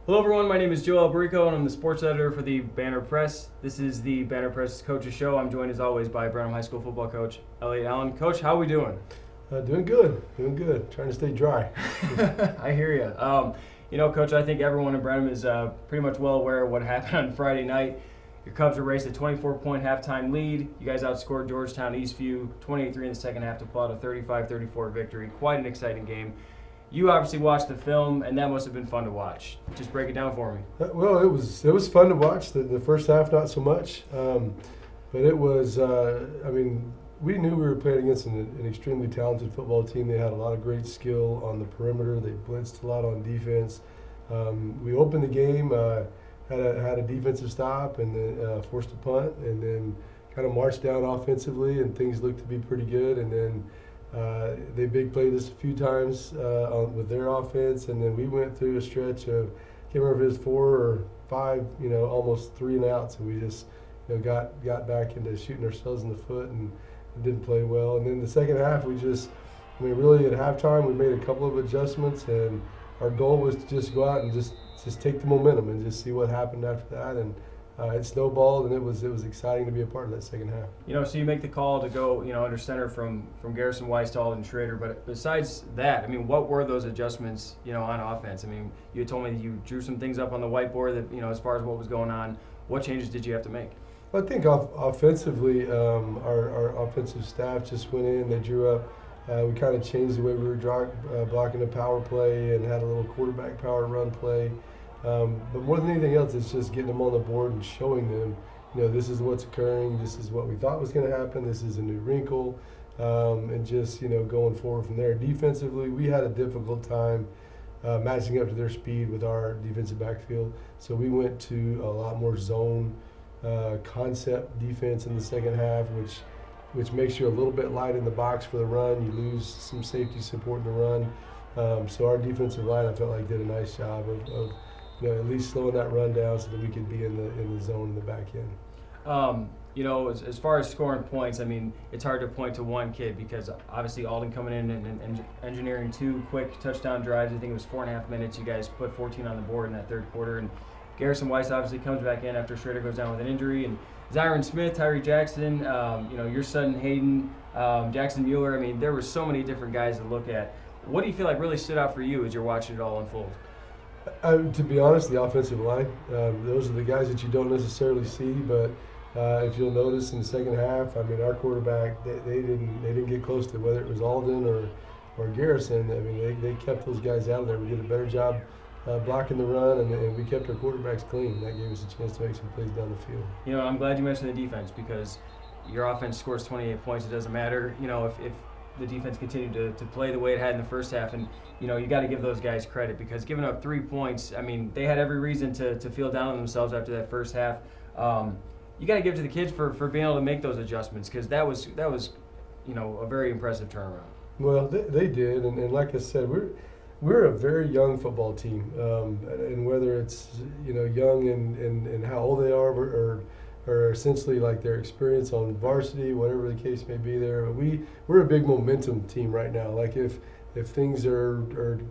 Hello everyone, my name is Joe Alberico and I'm the sports editor for the Banner Press. This is the Banner Press Coaches Show. I'm joined as always by Brenham High School football coach Eliot Allen. Coach, how are we doing? Doing good. Trying to stay dry. I hear you. Coach, I think everyone in Brenham is pretty much well aware of what happened on Friday night. Your Cubs erased a 24-point halftime lead. You guys outscored Georgetown East View 28-3 in the second half to pull out a 35-34 victory. Quite an exciting game. You obviously watched the film, and that must have been fun to watch. Just break it down for me. Well, it was fun to watch. The first half, not so much. But it was, we knew we were playing against an extremely talented football team. They had a lot of great skill on the perimeter. They blitzed a lot on defense. We opened the game, had a defensive stop, and then forced a punt, and then kind of marched down offensively, and things looked to be pretty good. And then they big played us a few times with their offense, and then we went through a stretch of, I can't remember if it was 4 or 5, almost 3 and outs, and we just got back into shooting ourselves in the foot and didn't play well. And then the second half, really at halftime we made a couple of adjustments, and our goal was to just go out and just take the momentum and just see what happened after that. And it snowballed, and it was exciting to be a part of that second half. So you make the call to go, under center from Garrison Weiss to Alden Schrader. But besides that, what were those adjustments, on offense? You had told me that you drew some things up on the whiteboard that, as far as what was going on. What changes did you have to make? Well, I think offensively, our offensive staff just went in. They drew up. We kind of changed the way we were blocking the power play and had a little quarterback power run play. But more than anything else, it's just getting them on the board and showing them, this is what's occurring, this is what we thought was going to happen, this is a new wrinkle, and just, going forward from there. Defensively, we had a difficult time matching up to their speed with our defensive backfield, so we went to a lot more zone concept defense in the second half, which makes you a little bit light in the box for the run. You lose some safety support in the run. So our defensive line, I felt like, did a nice job of at least slowing that run down so that we could be in the zone in the back end. As far as scoring points, it's hard to point to one kid because obviously Alden coming in and engineering 2 quick touchdown drives. I think it was 4.5 minutes. You guys put 14 on the board in that third quarter. And Garrison Weiss obviously comes back in after Schrader goes down with an injury. And Zyron Smith, Tyree Jackson, your son Hayden, Jackson Mueller. There were so many different guys to look at. What do you feel like really stood out for you as you're watching it all unfold? To be honest, the offensive line. Those are the guys that you don't necessarily see, but if you'll notice in the second half, our quarterback, they didn't get close to whether it was Alden or Garrison. They kept those guys out of there. We did a better job blocking the run, and we kept our quarterbacks clean. That gave us a chance to make some plays down the field. I'm glad you mentioned the defense because your offense scores 28 points. It doesn't matter, if the defense continued to play the way it had in the first half. And, you got to give those guys credit because giving up 3 points, they had every reason to feel down on themselves after that first half. You got to give it to the kids for being able to make those adjustments because that was a very impressive turnaround. Well, they did. And like I said, we're a very young football team. And whether it's, young and how old they are or essentially like their experience on varsity, whatever the case may be there. But we're a big momentum team right now. Like if things are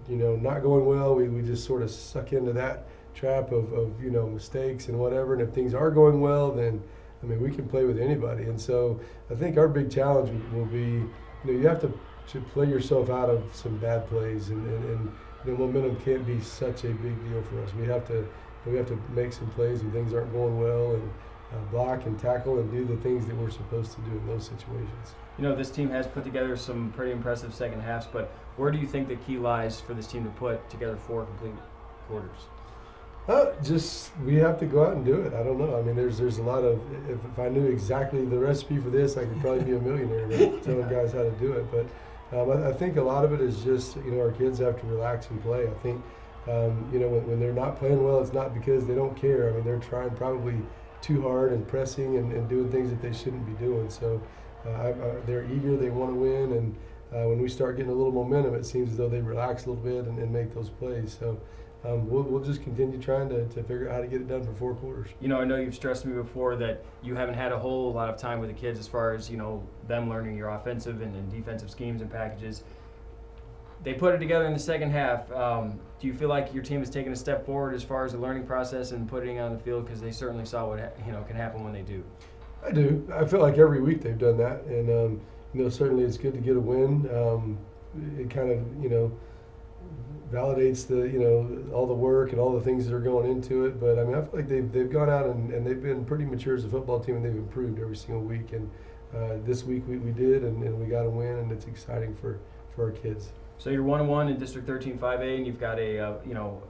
not going well, we just sort of suck into that trap of mistakes and whatever. And if things are going well, then we can play with anybody. And so I think our big challenge will be, you have to play yourself out of some bad plays, and momentum can't be such a big deal for us. We have to make some plays when things aren't going well, and block and tackle and do the things that we're supposed to do in those situations. This team has put together some pretty impressive second halves, but where do you think the key lies for this team to put together 4 complete quarters? We have to go out and do it. I don't know. There's a lot of, if I knew exactly the recipe for this, I could probably be a millionaire telling guys how to do it. But I think a lot of it is just, our kids have to relax and play. I think, when they're not playing well, it's not because they don't care. I mean, they're trying probably too hard and pressing and doing things that they shouldn't be doing. So they're eager, they want to win, and when we start getting a little momentum, it seems as though they relax a little bit and make those plays. So we'll just continue trying to figure out how to get it done for 4 quarters. I know you've stressed to me before that you haven't had a whole lot of time with the kids as far as, them learning your offensive and defensive schemes and packages. They put it together in the second half. Do you feel like your team has taken a step forward as far as the learning process and putting it on the field? Because they certainly saw what can happen when they do. I do. I feel like every week they've done that, and certainly it's good to get a win. It kind of validates the all the work and all the things that are going into it. But I mean, I feel like they've gone out and they've been pretty mature as a football team, and they've improved every single week. And this week we did, and we got a win, and it's exciting for our kids. So you're 1-1 in District 13 5A, and you've got a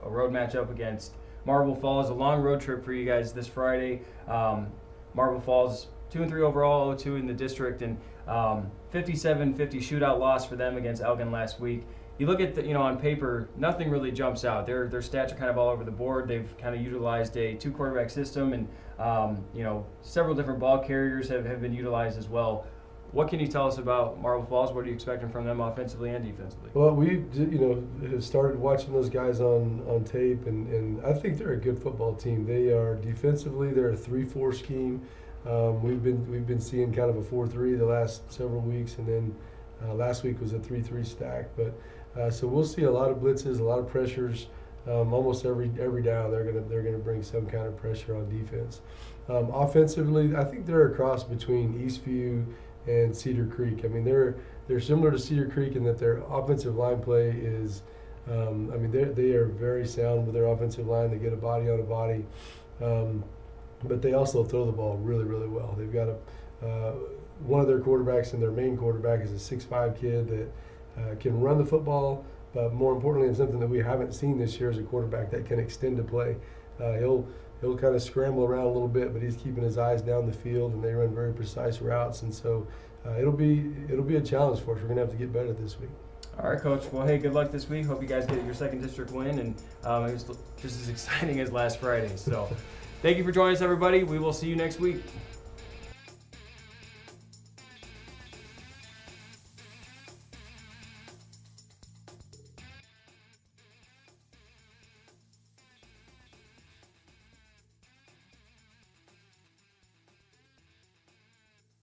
road matchup against Marble Falls. A long road trip for you guys this Friday. Marble Falls 2-3 overall, 0-2 in the district, and 57-50 shootout loss for them against Elgin last week. You look at on paper, nothing really jumps out. Their stats are kind of all over the board. They've kind of utilized a 2-quarterback system, and several different ball carriers have been utilized as well. What can you tell us about Marble Falls? What are you expecting from them offensively and defensively? Well, we have started watching those guys on tape, and I think they're a good football team. They are defensively, they're a 3-4 scheme. We've been seeing kind of a 4-3 the last several weeks, and then last week was a 3-3 stack. But so we'll see a lot of blitzes, a lot of pressures. Almost every down, they're gonna bring some kind of pressure on defense. Offensively, I think they're a cross between Eastview and Cedar Creek. I mean, they're similar to Cedar Creek in that their offensive line play is, they are very sound with their offensive line. They get a body on a body, but they also throw the ball really, really well. They've got one of their quarterbacks, and their main quarterback is a 6'5" kid that can run the football, but more importantly, and something that we haven't seen this year, is a quarterback that can extend a play. He'll kind of scramble around a little bit, but he's keeping his eyes down the field, and they run very precise routes. And so it'll be a challenge for us. We're going to have to get better this week. All right, Coach. Well, hey, good luck this week. Hope you guys get your second district win, and it was just as exciting as last Friday. So thank you for joining us, everybody. We will see you next week.